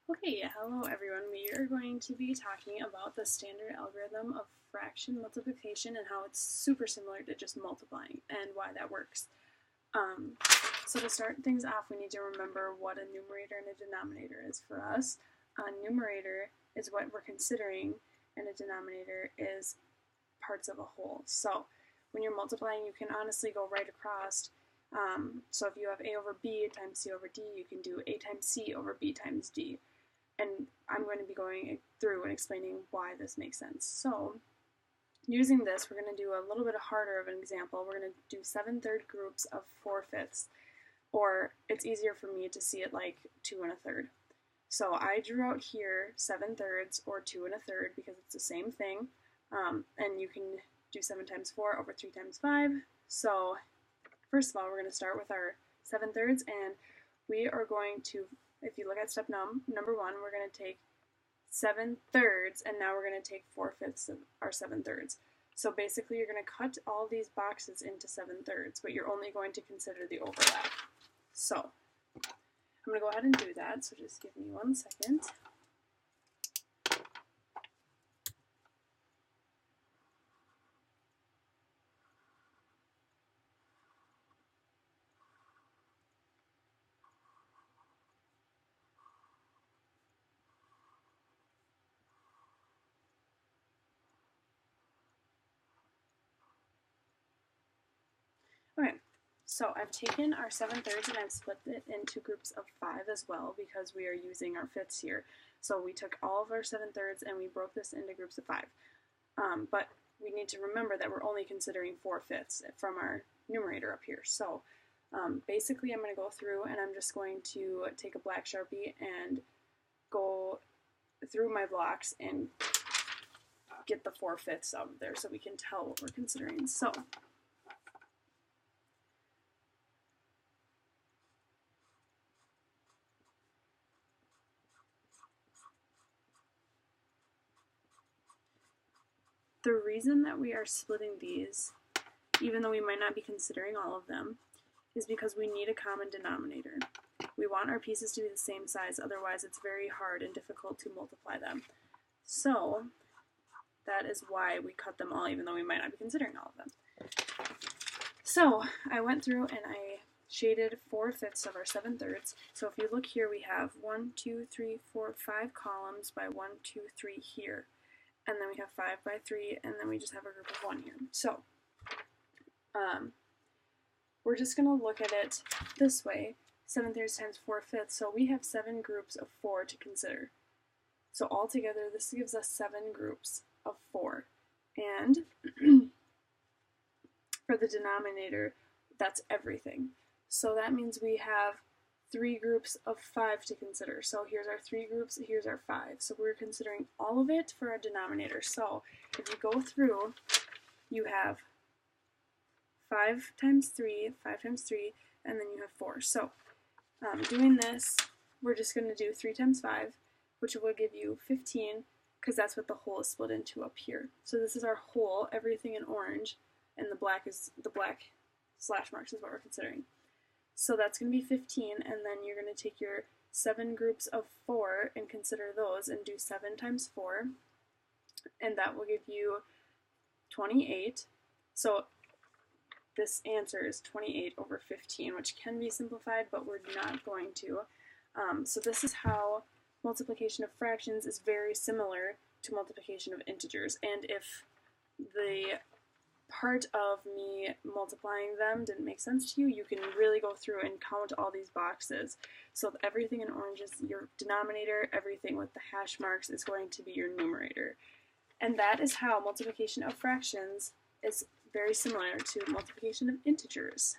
Okay, hello everyone. We are going to be talking about the standard algorithm of fraction multiplication and how it's super similar to just multiplying and why that works. So to start things off, we need to remember what a numerator and a denominator is for us. A numerator is what we're considering, and a denominator is parts of a whole. So when you're multiplying, you can honestly go right across. So if you have a over b times c over d, you can do a times c over b times d. And I'm going to be going through and explaining why this makes sense. So using this, we're going to do a little bit harder of an example. We're going to do 7/3 groups of 4/5, or it's easier for me to see it like 2 1/3. So I drew out here 7/3 or 2 1/3 because it's the same thing. And you can do 7 times 4 over 3 times 5. So first of all, we're going to start with our 7/3, and we are going to, if you look at step number 1, we're going to take 7/3, and now we're going to take 4/5 of our 7/3. So basically, you're going to cut all these boxes into 7/3, but you're only going to consider the overlap. So I'm going to go ahead and do that, so just give me 1 second. Okay, so I've taken our 7/3 and I've split it into groups of 5 as well because we are using our fifths here. So we took all of our 7/3 and we broke this into groups of 5. But we need to remember that we're only considering 4/5 from our numerator up here. So basically I'm going to go through and I'm just going to take a black Sharpie and go through my blocks and get the 4/5 out of there so we can tell what we're considering. So the reason that we are splitting these, even though we might not be considering all of them, is because we need a common denominator. We want our pieces to be the same size, otherwise it's very hard and difficult to multiply them. So that is why we cut them all, even though we might not be considering all of them. So I went through and I shaded 4/5 of our 7/3. So if you look here, we have 1, 2, 3, 4, 5 columns by 1, 2, 3 here. And then we have 5 by 3, and then we just have a group of 1 here. So we're just going to look at it this way, 7/3 times 4/5. So we have 7 groups of 4 to consider. So altogether, this gives us 7 groups of 4. And for the denominator, that's everything. So that means we have 3 groups of 5 to consider. So here's our 3 groups, here's our 5. So we're considering all of it for our denominator. So if you go through, you have 5 times 3, 5 times 3, and then you have 4. So doing this, we're just going to do 3 times 5, which will give you 15, because that's what the whole is split into up here. So this is our whole, everything in orange, and the black slash marks is what we're considering. So that's going to be 15, and then you're going to take your 7 groups of 4 and consider those and do 7 times 4, and that will give you 28. So this answer is 28 over 15, which can be simplified, but we're not going to. So this is how multiplication of fractions is very similar to multiplication of integers, and if the part of me multiplying them didn't make sense to you, you can really go through and count all these boxes. So everything in orange is your denominator, everything with the hash marks is going to be your numerator. And that is how multiplication of fractions is very similar to multiplication of integers.